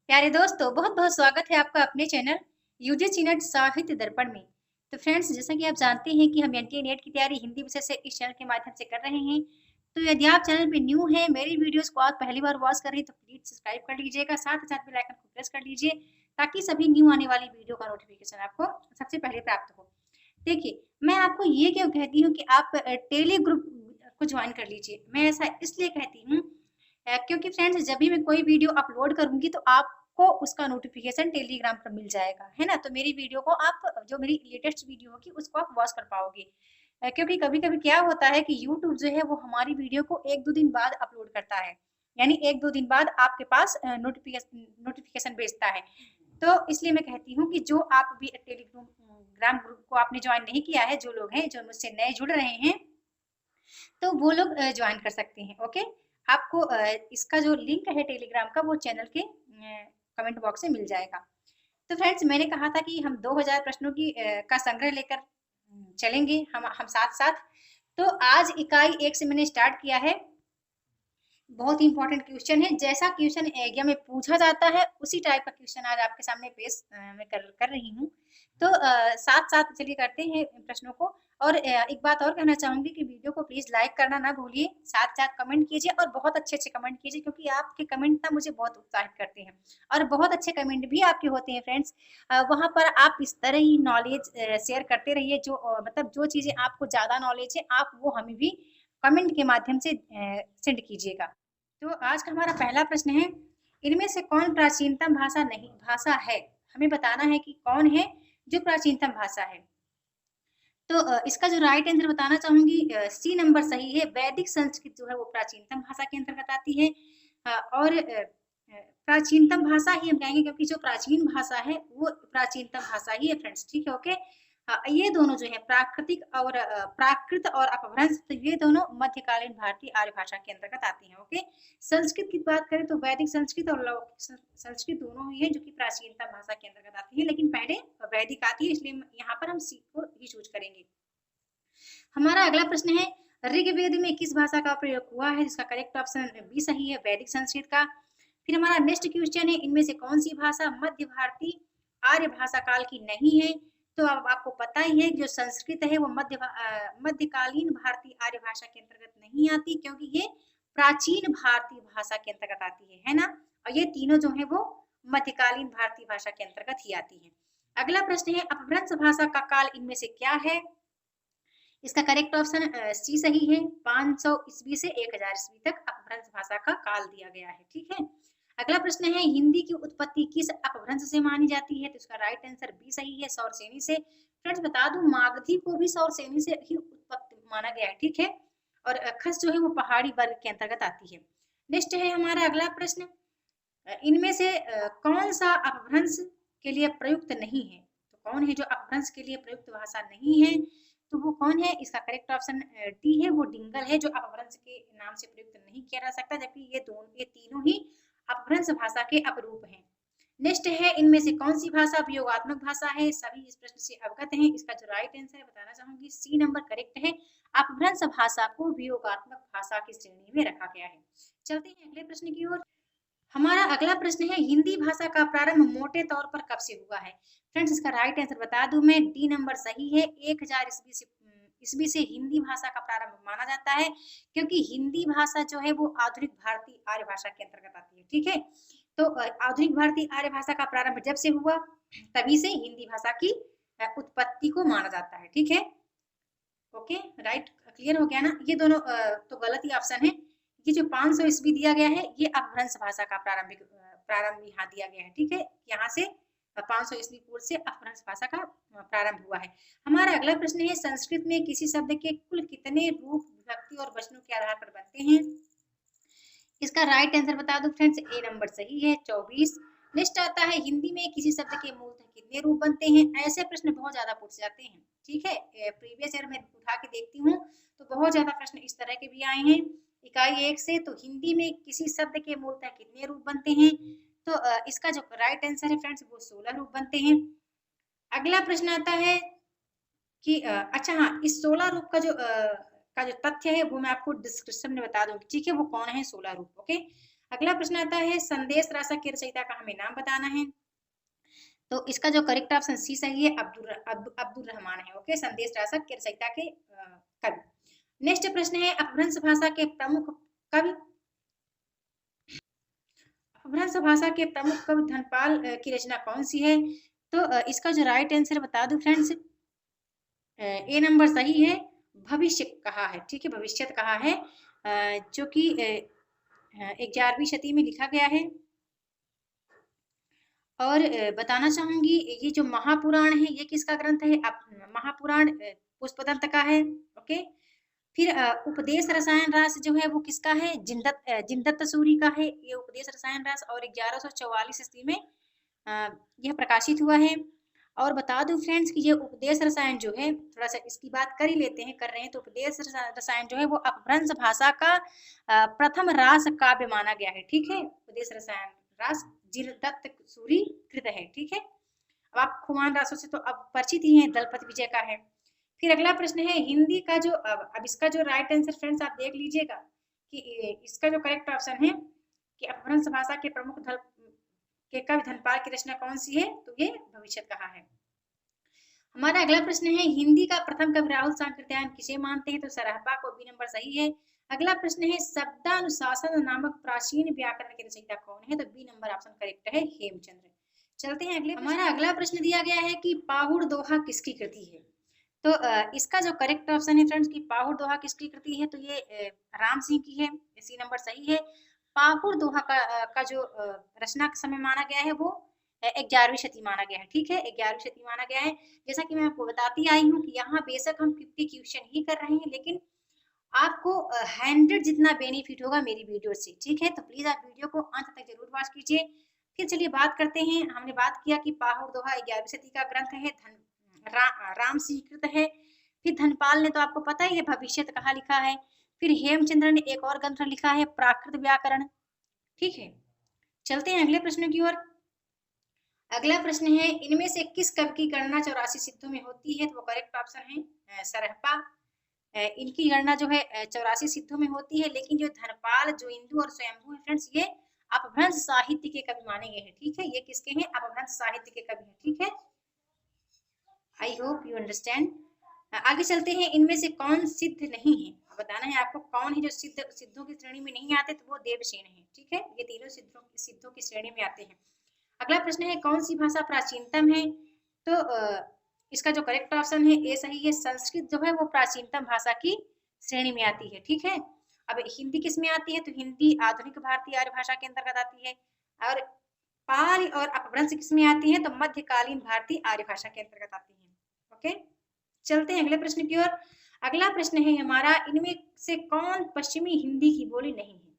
प्यारे दोस्तों, बहुत बहुत स्वागत है आपका अपने चैनल यूजीसी नेट साहित्य दर्पण में। तो फ्रेंड्स, जैसा कि आप जानते हैं कि हम एनटीए नेट की तैयारी हिंदी विषय से इस चैनल के माध्यम से कर रहे हैं। तो यदि आप चैनल पे न्यू हैं, मेरी वीडियोस को आप पहली बार वॉच कर रहे हैं, तो प्लीज सब्सक्राइब कर लीजिएगा, साथ ही साथ बेल आइकन को प्रेस कर लीजिए ताकि सभी न्यू आने वाली वीडियो का नोटिफिकेशन आपको सबसे पहले प्राप्त हो। देखिए, मैं आपको ये क्यों कहती हूँ कि आप टेली ग्रुप को ज्वाइन कर लीजिए। मैं ऐसा इसलिए कहती हूँ क्योंकि फ्रेंड्स, जब भी मैं कोई वीडियो अपलोड करूंगी तो आपको उसका नोटिफिकेशन टेलीग्राम पर मिल जाएगा, है ना। तो मेरी वीडियो को आप, जो मेरी लेटेस्ट वीडियो होगी, उसको आप वॉच कर पाओगे। क्योंकि कभी कभी क्या होता है कि यूट्यूब जो है वो हमारी वीडियो को एक दो दिन बाद अपलोड करता है, यानी एक दो दिन बाद आपके पास नोटिफिकेशन भेजता है। तो इसलिए मैं कहती हूँ कि जो आप भी टेलीग्राम ग्रुप को आपने ज्वाइन नहीं किया है, जो लोग हैं जो मुझसे नए जुड़ रहे हैं, तो वो लोग ज्वाइन कर सकते हैं। ओके, आपको इसका जो लिंक है टेलीग्राम का, वो चैनल के कमेंट बॉक्स में मिल जाएगा। तो फ्रेंड्स, मैंने कहा था कि हम 2000 प्रश्नों की का संग्रह लेकर चलेंगे हम साथ साथ। तो आज इकाई 1 से मैंने स्टार्ट किया है। बहुत इंपॉर्टेंट क्वेश्चन है, जैसा क्वेश्चन एग्जाम में पूछा जाता है उसी टाइप का क्वेश्चन आज आपके सामने पेश मैं कर रही हूँ। तो साथ साथ चलिए करते हैं प्रश्नों को। और एक बात और कहना चाहूंगी कि वीडियो को प्लीज लाइक करना ना भूलिए, साथ साथ कमेंट कीजिए और बहुत अच्छे अच्छे कमेंट कीजिए, क्योंकि आपके कमेंट ना मुझे बहुत उत्साहित करते हैं। और बहुत अच्छे कमेंट भी आपके होते हैं फ्रेंड्स। वहां पर आप इस तरह ही नॉलेज शेयर करते रहिए, जो मतलब जो चीजें आपको ज्यादा नॉलेज है आप वो हमें भी कमेंट के माध्यम से सेंड कीजिएगा। तो आज का हमारा पहला प्रश्न है, इनमें से कौन प्राचीनतम भाषा है। हमें बताना है कि कौन है जो प्राचीनतम भाषा है। तो इसका जो राइट आंसर बताना चाहूंगी, सी नंबर सही है। वैदिक संस्कृत जो है वो प्राचीनतम भाषा के अंतर्गत आती है। और प्राचीनतम भाषा ही हम कहेंगे, क्योंकि जो प्राचीन भाषा है वो प्राचीनतम भाषा ही है फ्रेंड्स, ठीक है। ओके, ये दोनों जो है प्राकृतिक और प्राकृत और अपभ्रंश, तो ये दोनों मध्यकालीन भारतीय आर्य भाषा के अंतर्गत आती हैं। ओके, संस्कृत की बात करें तो वैदिक संस्कृत और लौकिक संस्कृत दोनों ही है जो कि प्राचीनतम भाषा के अंतर्गत आती है, लेकिन पहले वैदिक आती है, इसलिए यहाँ पर हम सी को ही चूज करेंगे। हमारा अगला प्रश्न है, ऋग्वेद में किस भाषा का प्रयोग हुआ है। जिसका करेक्ट ऑप्शन बी सही है, वैदिक संस्कृत का। फिर हमारा नेक्स्ट क्वेश्चन है, इनमें से कौन सी भाषा मध्य भारतीय आर्य भाषा काल की नहीं है। तो अब आपको पता ही है कि जो संस्कृत है वो मध्यकालीन भारतीय आर्य भाषा के अंतर्गत नहीं आती, क्योंकि ये प्राचीन भारतीय भाषा के अंतर्गत आती है ना। और ये तीनों जो है वो मध्यकालीन भारतीय भाषा के अंतर्गत ही आती है। अगला प्रश्न है, अपभ्रंश भाषा का काल इनमें से क्या है। इसका करेक्ट ऑप्शन सी सही है, 500 ईस्वी से 1000 ईस्वी तक अपभ्रंश भाषा का काल दिया गया है, ठीक है। अगला प्रश्न है, हिंदी की उत्पत्ति किस अपभ्रंश से मानी जाती है। तो इसका राइट आंसर बी सही है, सौरसेनी से। फ्रेंड्स, बता दूं, मागधी को भी सौरसेनी से ही उत्पत्ति माना गया है, ठीक है। और खस जो है वो पहाड़ी वर्ग के अंतर्गत आती है। नेक्स्ट है हमारा अगला प्रश्न, इनमें से कौन सा अपभ्रंश के लिए प्रयुक्त नहीं है। तो कौन है जो अपभ्रंश के लिए प्रयुक्त भाषा नहीं है, तो वो कौन है। इसका करेक्ट ऑप्शन डी है, वो डिंगल है, जो अपभ्रंश के नाम से प्रयुक्त नहीं किया जा सकता, जबकि ये तीनों ही अपभ्रंश भाषा के अपरूप हैं। नेक्स्ट है, इनमें से कौन सी भाषा वियोगात्मक भाषा है। सभी इस प्रश्न से अवगत हैं। इसका जो राइट आंसर है बताना चाहूंगी, सी नंबर करेक्ट है। अपभ्रंश भाषा को वियोगात्मक भाषा की श्रेणी में रखा गया है। चलते हैं अगले प्रश्न की ओर। हमारा अगला प्रश्न है, हिंदी भाषा का प्रारंभ मोटे तौर पर कब से हुआ है। फ्रेंड्स, इसका राइट आंसर बता दूं मैं, डी नंबर सही है। 1000 ईस्वी से हिंदी भाषा का प्रारंभ माना जाता है, क्योंकि हिंदी भाषा जो है वो आधुनिक भारतीय आर्य भाषा के अंतर्गत आती है, ठीक है। तो आधुनिक भारतीय आर्य भाषा का प्रारंभ जब से हुआ, तभी से हिंदी भाषा की उत्पत्ति को माना जाता है, ठीक है। ओके, राइट, क्लियर हो गया ना। ये दोनों तो गलत ही ऑप्शन है। ये जो 500 ईस्वी दिया गया है, ये अपभ्रंश भाषा का प्रारंभ यहाँ दिया गया है, ठीक है। यहाँ से 500 ईस्वी पूर्व से अपभ्रंश भाषा का प्रारंभ हुआ है। हमारा अगला प्रश्न है, संस्कृत में किसी शब्द के कुल कितने रूप, विभक्ति और वचनों के आधार पर बनते हैं। इसका राइट आंसर बता दो फ्रेंड्स, ए नंबर सही है, 24। नेक्स्ट आता है, हिंदी में किसी शब्द के मूलतः कितने रूप बनते हैं। ऐसे प्रश्न बहुत ज्यादा पूछे जाते हैं, ठीक है। प्रीवियस ईयर में उठा के देखती हूँ तो बहुत ज्यादा प्रश्न इस तरह के भी आए हैं इकाई 1 से। तो हिंदी में किसी शब्द के मूलतः कितने रूप बनते हैं। तो इसका जो राइट आंसर है फ्रेंड्स, वो 16 रूप बनते हैं। अगला प्रश्न आता है कि अच्छा हाँ, इस 16 रूप का जो तथ्य है वो मैं आपको डिस्क्रिप्शन में बता दूंगी, ठीक है। वो कौन है 16 रूप, ओके। अगला प्रश्न आता है संदेश राशक के रचयिता का हमें नाम बताना है। तो इसका जो करेक्ट ऑप्शन सी सही है, अब्दुल रहमान है। ओके, संदेश राशक के रचयिता के कवि। नेक्स्ट प्रश्न है अपभ्रंश भाषा के प्रमुख कवि। अपभ्रंश भाषा के प्रमुख कवि धनपाल की रचना कौन सी है? तो इसका जो राइट आंसर बता दूं फ्रेंड्स, ए नंबर सही है, भविष्य कहा है। ठीक है, भविष्यत कहा है, जो कि 11वीं शती में लिखा गया है। और बताना चाहूंगी ये जो महापुराण है ये किसका ग्रंथ है? महापुराण पुष्पदंत का है। ओके, फिर उपदेश रसायन रास जो है वो किसका है? जिनदत्त सूरी का है ये उपदेश रसायन रास, और 1144 ईस्वी में यह प्रकाशित हुआ है। और बता दूं फ्रेंड्स कि ये उपदेश रसायन जो है, थोड़ा सा इसकी बात कर ही लेते हैं, कर रहे हैं तो उपदेश रसायन जो है वो अपभ्रंश भाषा का प्रथम रास काव्य माना गया है। ठीक है, उपदेश रसायन रास जिनदत्त सूरी कृत है। ठीक है, अब आप खुमान रासों से तो अब परिचित ही हैं, दलपति विजय का है। फिर अगला प्रश्न है हिंदी का जो अब इसका जो राइट आंसर फ्रेंड्स आप देख लीजिएगा कि इसका जो करेक्ट ऑप्शन है कि अपभ्रंश भाषा के प्रमुख दल के कवि धनपाल की रचना कौन सी है? तो ये भविष्य कहा है। हमारा अगला प्रश्न है हिंदी का प्रथम कवि राहुल सांकृत्यायन किसे मानते हैं? तो सरहपा को, बी नंबर सही है। अगला प्रश्न है शब्दानुशासन नामक प्राचीन व्याकरण के रचयिता कौन है? तो बी नंबर ऑप्शन करेक्ट है, हेमचंद्र। चलते हैं अगले। हमारा अगला प्रश्न दिया गया है कि पाहुड़ दोहा किसकी कृति है? तो इसका जो करेक्ट ऑप्शन है फ्रेंड्स कि पाहुड़ दोहा किसकी कृति है? तो ये राम सिंह की है, सी नंबर सही है। पाहुड़ दोहा का जो रचना का समय माना गया है वो 11वीं शती माना गया है। ठीक है, 11वीं शती माना गया है। जैसा कि मैं आपको बताती आई हूँ कि यहाँ बेशक हम 50 क्वेश्चन ही कर रहे हैं, लेकिन आपको 100 जितना बेनिफिट होगा मेरी वीडियो से। ठीक है, तो प्लीज आप वीडियो को अंत तक जरूर वॉच कीजिए। फिर चलिए बात करते हैं। हमने बात किया कि पाहुड़ दोहा 11वीं सदी का ग्रंथ है, राम सिंह कृत है। फिर धनपाल ने तो आपको पता ही है भविष्यत कहा लिखा है। फिर हेमचंद्र ने एक और ग्रंथ लिखा है प्राकृत व्याकरण। ठीक है, चलते हैं अगले प्रश्न की ओर। अगला प्रश्न है इनमें से किस कवि की गणना 84 सिद्धों में होती है? तो वो करेक्ट ऑप्शन है सरहपा। इनकी गणना जो है 84 सिद्धों में होती है। लेकिन जो धनपाल, जो इंदु और स्वयंभू है फ्रेंड्स, ये अपभ्रंश साहित्य के कवि माने गए हैं। ठीक है, ये किसके हैं? अपभ्रंश साहित्य के कवि हैं। ठीक है, आई होप यू अंडरस्टैंड। आगे चलते हैं, इनमें से कौन सिद्ध नहीं है? बताना है आपको कौन है जो सिद्धों की श्रेणी में नहीं आते, तो वो देवसेन है। ठीक है, ये तीनों सिद्धों की श्रेणी में आते हैं। अगला प्रश्न है कौन सी भाषा प्राचीनतम है? तो इसका जो करेक्ट ऑप्शन है ए सही है, संस्कृत जो है वो प्राचीनतम भाषा की श्रेणी में आती है। ठीक है, अब हिंदी किस में आती है? तो हिंदी आधुनिक भारतीय आर्य भाषा के अंतर्गत आती है। और पाल और अपभ्रंश किस में आती है? तो मध्यकालीन भारतीय आर्य भाषा के अंतर्गत आती है। ओके, चलते हैं अगले प्रश्न की ओर। अगला प्रश्न है हमारा इनमें से कौन पश्चिमी हिंदी की बोली नहीं है?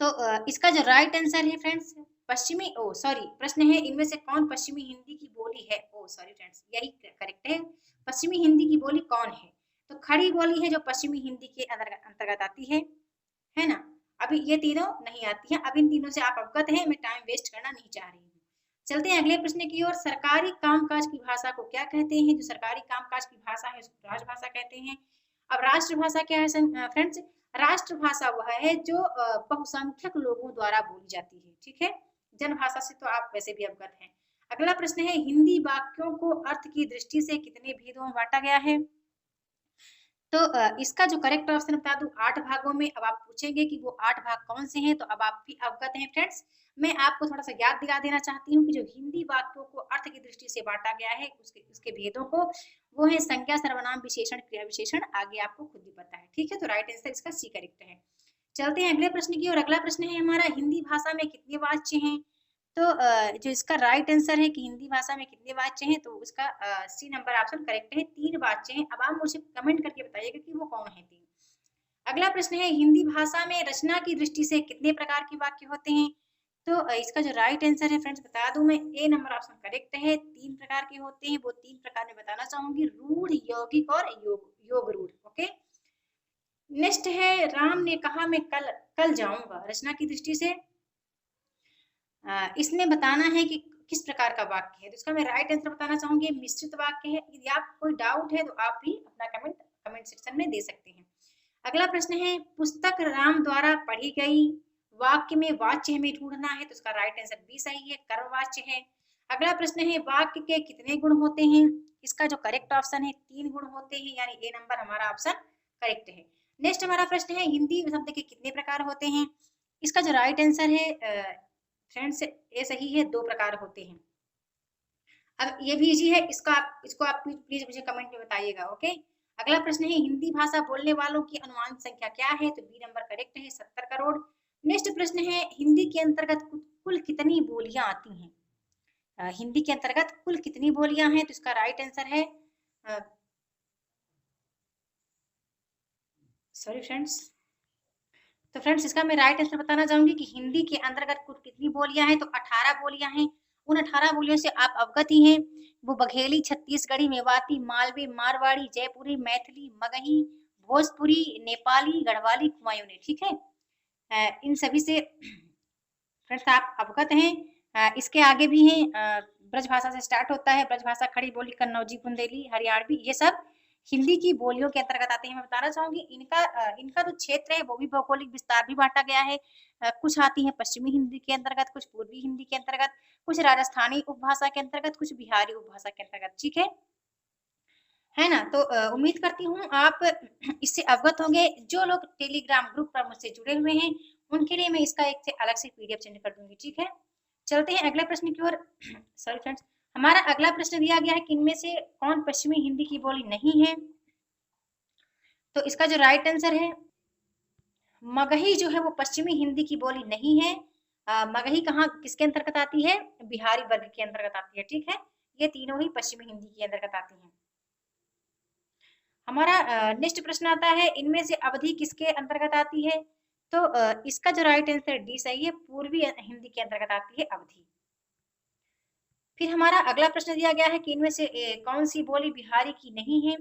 तो इसका जो राइट आंसर है फ्रेंड्स पश्चिमी, सॉरी, प्रश्न है इनमें से कौन पश्चिमी हिंदी की बोली है? सॉरी फ्रेंड्स, यही करेक्ट है। पश्चिमी हिंदी की बोली कौन है? तो खड़ी बोली है जो पश्चिमी हिंदी के अंतर्गत आती है ना। अभी ये तीनों नहीं आती हैं। अब इन तीनों से आप अवगत हैं, मैं टाइम वेस्ट करना नहीं चाह रही हूँ। चलते हैं अगले प्रश्न की ओर। सरकारी कामकाज की भाषा को क्या कहते हैं? जो सरकारी कामकाज की भाषा है उसको राजभाषा कहते हैं। अब राष्ट्रभाषा क्या है फ्रेंड्स? राष्ट्रभाषा वह है जो बहुसंख्यक लोगों द्वारा बोली जाती है। ठीक है, जनभाषा से तो आप वैसे भी अवगत हैं। अगला प्रश्न है हिंदी वाक्यों को अर्थ की दृष्टि से कितने भेदों में बांटा गया है? तो इसका जो करेक्ट ऑप्शन बता दूं 8 भागों में। अब आप पूछेंगे कि वो 8 भाग कौन से हैं, तो अब आप भी अवगत हैं फ्रेंड्स। मैं आपको थोड़ा सा याद दिला देना चाहती हूँ कि जो हिंदी वाक्यों को अर्थ की दृष्टि से बांटा गया है उसके भेदों को, वो है संज्ञा, सर्वनाम, विशेषण, क्रिया विशेषण। आगे आपको खुद भी पता है। ठीक है, तो राइट आंसर इसका सी करेक्ट है। चलते हैं अगले प्रश्न की ओर। अगला प्रश्न है हमारा हिंदी भाषा में कितने वाच्य हैं? तो जो इसका राइट आंसर है कि हिंदी भाषा में कितने वाच्य हैं, तो उसका सी नंबर ऑप्शन करेक्ट है, 3 वाच्य हैं। अब आप मुझे कमेंट करके बताइएगा कि वो कौन है 3। अगला प्रश्न है हिंदी भाषा में रचना की दृष्टि से कितने प्रकार के वाक्य होते हैं? तो इसका जो राइट आंसर है फ्रेंड्स बता दूं मैं, ए नंबर ऑप्शन करेक्ट है, 3 प्रकार के होते हैं। वो 3 प्रकार में बताना चाहूंगी, रूढ़, यौगिक और योग रूढ़। ओके, नेक्स्ट है राम ने कहा मैं कल जाऊंगा। रचना की दृष्टि से इसमें बताना है कि किस प्रकार का वाक्य है। तो इसका मैं राइट आंसर बताना चाहूंगी मिश्रित वाक्य है। यदि आप कोई डाउट है तो आप भी अपना कमेंट सेक्शन में दे सकते हैं। अगला प्रश्न है पुस्तक राम द्वारा पढ़ी गई वाक्य में वाच्य हमें ढूंढना है, तो इसका राइट आंसर बी सही है, कर्मवाच्य है। अगला प्रश्न है वाक्य के कितने गुण होते हैं? इसका जो करेक्ट ऑप्शन है 3 गुण होते हैं, यानी ए नंबर हमारा ऑप्शन करेक्ट है। नेक्स्ट हमारा प्रश्न है हिंदी शब्द के कितने प्रकार होते हैं? इसका जो राइट आंसर है फ्रेंड्स ए सही है, 2 प्रकार होते हैं। अब ये भी इजी है, इसको आप प्लीज मुझे कमेंट में बताइएगा, ओके। अगला प्रश्न है हिंदी भाषा बोलने वालों की अनुमानित संख्या क्या है? तो बी नंबर करेक्ट है, 70 करोड़। नेक्स्ट प्रश्न है हिंदी के अंतर्गत कुल कितनी बोलियां आती हैं? हिंदी के अंतर्गत कुल कितनी बोलियां हैं? तो इसका राइट आंसर है सॉरी फ्रेंड्स, तो फ्रेंड्स इसका मैं राइट आंसर बताना चाहूंगी कि हिंदी के अंतर्गत कुल कितनी बोलियां हैं? तो 18 बोलियां हैं। उन 18 बोलियों से आप अवगत ही हैं, वो बघेली, छत्तीसगढ़ी, मेवाती, मालवी, मारवाड़ी, जयपुरी, मैथिली, मगही, भोजपुरी, नेपाली, गढ़वाली, कुमायूनी, ठीक है। इन सभी से फ्रेंड्स आप अवगत हैं। इसके आगे भी हैं, ब्रजभाषा से स्टार्ट होता है, ब्रजभाषा, खड़ी बोली, कन्नौजी, बुंदेली, हरियाणवी, ये सब हिंदी की बोलियों के अंतर्गत आते हैं। मैं बताना चाहूंगी इनका जो क्षेत्र है वो भी भौगोलिक विस्तार भी बांटा गया है। कुछ आती है पश्चिमी हिंदी के अंतर्गत, कुछ पूर्वी हिंदी के अंतर्गत, कुछ राजस्थानी उपभाषा के अंतर्गत, कुछ बिहारी उपभाषा के अंतर्गत, ठीक है ना। तो उम्मीद करती हूँ आप इससे अवगत होंगे। जो लोग टेलीग्राम ग्रुप पर मुझसे जुड़े हुए हैं उनके लिए मैं इसका एक से अलग से पीडीएफ सेंड कर दूंगी, ठीक है। चलते हैं अगले प्रश्न की ओर। सॉरी फ्रेंड्स, हमारा अगला प्रश्न दिया गया है कि इनमें से कौन पश्चिमी हिंदी की बोली नहीं है? तो इसका जो राइट आंसर है मगही जो है वो पश्चिमी हिंदी की बोली नहीं है। मगही कहाँ किसके अंतर्गत आती है? बिहारी वर्ग के अंतर्गत आती है, ठीक है। ये तीनों ही पश्चिमी हिंदी के अंतर्गत आती हैं। हमारा नेक्स्ट प्रश्न आता है इनमें से अवधि किसके अंतर्गत आती है? तो इसका जो राइट आंसर डी सही है, पूर्वी हिंदी के अंतर्गत आती है अवधि। फिर हमारा अगला प्रश्न दिया गया है कि इनमें से कौन सी बोली बिहारी की नहीं है?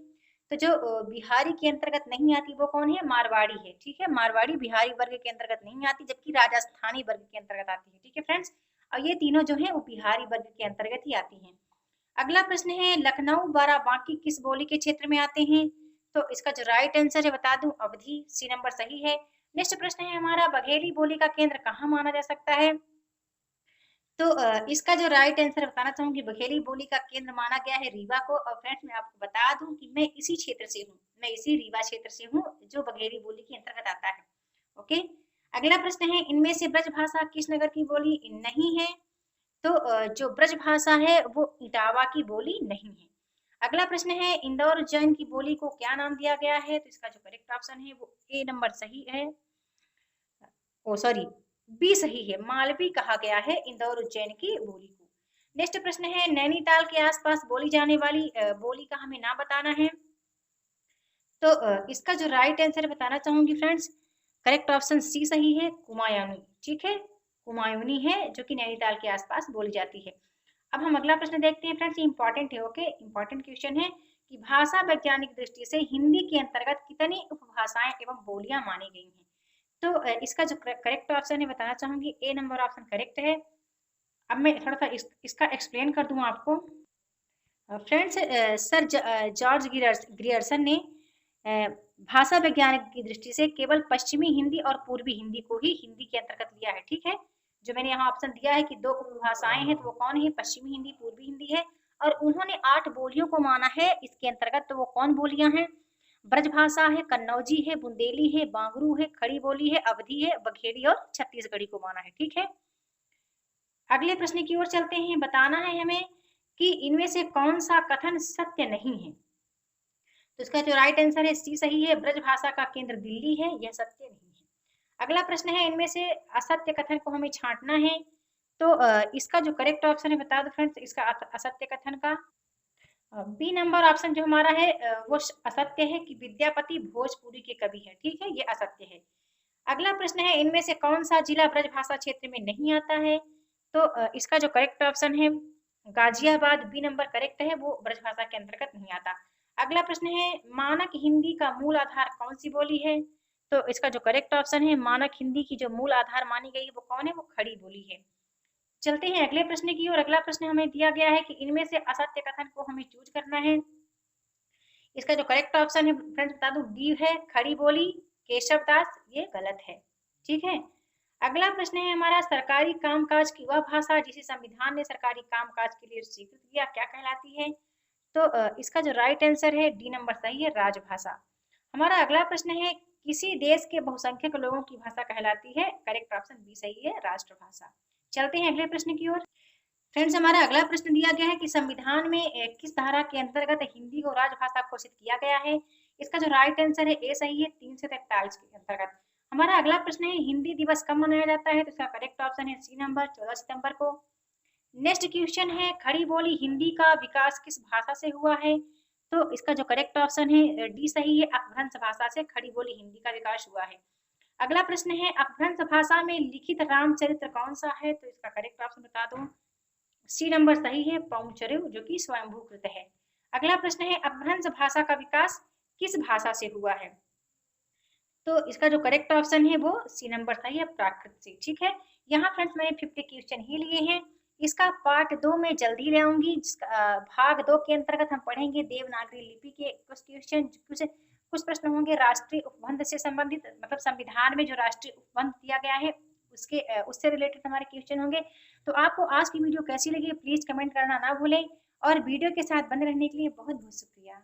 तो जो बिहारी के अंतर्गत नहीं आती वो कौन है? मारवाड़ी है, ठीक है। मारवाड़ी बिहारी वर्ग के अंतर्गत नहीं आती, जबकि राजस्थानी वर्ग के अंतर्गत आती है, ठीक है फ्रेंड्स। और ये तीनों जो है वो बिहारी वर्ग के अंतर्गत ही आती हैं। अगला प्रश्न है लखनऊ, बाराबांकी किस बोली के क्षेत्र में आते हैं? तो इसका जो राइट आंसर है बता दूं अवधि, सी नंबर सही है। नेक्स्ट प्रश्न है हमारा बघेली बोली का केंद्र कहाँ माना जा सकता है? तो इसका जो राइट आंसर बताना चाहूंगी बघेली बोली का केंद्र माना गया है रीवा को। और फ्रेंड्स मैं आपको बता दूं कि मैं इसी क्षेत्र से हूँ, मैं इसी रीवा क्षेत्र से हूँ जो बघेली बोली के अंतर्गत आता है, ओके। अगला प्रश्न है इनमें से ब्रजभाषा किस नगर की बोली नहीं है? तो जो ब्रजभाषा है वो इटावा की बोली नहीं है। अगला प्रश्न है इंदौर उज्जैन की बोली को क्या नाम दिया गया है? तो इसका जो करेक्ट ऑप्शन है वो ए नंबर सही है, ओ सॉरी बी सही है, मालवी कहा गया है इंदौर उज्जैन की बोली को। नेक्स्ट प्रश्न है नैनीताल के आसपास बोली जाने वाली बोली का हमें नाम बताना है। तो इसका जो राइट आंसर बताना चाहूंगी फ्रेंड्स, करेक्ट ऑप्शन सी सही है, कुमायूनी, ठीक है। कुमायूनी है जो कि नैनीताल के आसपास बोली जाती है। अब हम अगला प्रश्न देखते हैं फ्रेंड्स, इंपॉर्टेंट है, ओके। इंपॉर्टेंट क्वेश्चन है कि भाषा वैज्ञानिक दृष्टि से हिंदी के अंतर्गत कितनी उपभाषाएं एवं बोलियां मानी गई हैं? तो इसका जो करेक्ट ऑप्शन है बताना चाहूंगी ए नंबर ऑप्शन करेक्ट है। अब मैं थोड़ा सा इसका एक्सप्लेन कर दूं आपको। फ्रेंड्स सर जॉर्ज ग्रियर्सन ने भाषा वैज्ञानिक की दृष्टि से केवल पश्चिमी हिंदी और पूर्वी हिंदी को ही हिंदी के अंतर्गत लिया है, ठीक है। जो मैंने यहाँ ऑप्शन दिया है कि 2 उपभाषाएं हैं तो वो कौन है? पश्चिमी हिंदी, पूर्वी हिंदी है। और उन्होंने 8 बोलियों को माना है इसके अंतर्गत, तो वो कौन बोलियां हैं? ब्रजभाषा है, कन्नौजी है, बुंदेली है, बांगरू है, खड़ी बोली है, अवधी है, बघेली और छत्तीसगढ़ी को माना है, ठीक है। अगले प्रश्न की ओर चलते हैं। बताना है हमें कि इनमें से कौन सा कथन सत्य नहीं है? तो इसका जो राइट आंसर है सी सही है, ब्रजभाषा का केंद्र दिल्ली है, यह सत्य नहीं है। अगला प्रश्न है इनमें से असत्य कथन को हमें छांटना है। तो इसका जो करेक्ट ऑप्शन है बता दो फ्रेंड्स, इसका असत्य कथन का बी नंबर ऑप्शन जो हमारा है वो असत्य है कि विद्यापति भोजपुरी के कवि है, ठीक है, ये असत्य है। अगला प्रश्न है इनमें से कौन सा जिला ब्रजभाषा क्षेत्र में नहीं आता है? तो इसका जो करेक्ट ऑप्शन है गाजियाबाद, बी नंबर करेक्ट है, वो ब्रजभाषा के अंतर्गत नहीं आता। अगला प्रश्न है मानक हिंदी का मूल आधार कौन सी बोली है? तो इसका जो करेक्ट ऑप्शन है मानक हिंदी की जो मूल आधार मानी गई है वो कौन है? वो खड़ी बोली है। चलते हैं अगले प्रश्न की ओर। अगला प्रश्न हमें दिया गया है कि इनमें से असत्य कथन को हमें चूज करना है। इसका जो करेक्ट ऑप्शन है फ्रेंड्स बता दूं डी है, खड़ी बोली, केशव दास, ये गलत है, ठीक है। अगला प्रश्न है हमारा, सरकारी कामकाज की वह भाषा जिसे संविधान ने सरकारी कामकाज के लिए स्वीकृत किया क्या कहलाती है? तो इसका जो राइट आंसर है डी नंबर सही है, राजभाषा। हमारा अगला प्रश्न है, किसी देश के बहुसंख्यक लोगों की भाषा कहलाती है? करेक्ट ऑप्शन बी सही है, राष्ट्रभाषा। चलते हैं अगले प्रश्न की ओर। फ्रेंड्स, हमारा अगला प्रश्न दिया गया है कि संविधान में किस धारा के अंतर्गत हिंदी को राजभाषा घोषित किया गया है? इसका जो राइट आंसर है ए सही है, 343 के अंतर्गत। हमारा अगला प्रश्न है, हिंदी दिवस कब मनाया जाता है? तो इसका करेक्ट ऑप्शन है सी नंबर, 14 सितंबर को। नेक्स्ट क्वेश्चन है, खड़ी बोली हिंदी का विकास किस भाषा से हुआ है? तो इसका जो करेक्ट ऑप्शन है डी सही है, अपभ्रंश भाषा से खड़ी बोली हिंदी का विकास हुआ है। अगला प्रश्न है, अपभ्रंश भाषा में लिखित रामचरित्र कौन सा है? तो इसका करेक्ट ऑप्शन बता दो, सी नंबर सही है, पौंचर्य, जो कि स्वयंभूकृत है। अगला प्रश्न है, अपभ्रंश भाषा का विकास किस भाषा से हुआ है? तो इसका जो करेक्ट ऑप्शन है वो सी नंबर सही है, प्राकृत से। ठीक है, यहाँ फ्रेंड्स मैंने 50 क्वेश्चन ही लिए हैं। इसका पार्ट 2 में जल्दी ले आऊंगी, भाग 2 के अंतर्गत हम पढ़ेंगे देवनागरी लिपि के कुछ क्वेश्चन, कुछ प्रश्न होंगे राष्ट्रीय उपबंध से संबंधित, मतलब संविधान में जो राष्ट्रीय उपबंध दिया गया है उसके उससे रिलेटेड हमारे क्वेश्चन होंगे। तो आपको आज की वीडियो कैसी लगी प्लीज कमेंट करना ना भूलें, और वीडियो के साथ बने रहने के लिए बहुत बहुत शुक्रिया।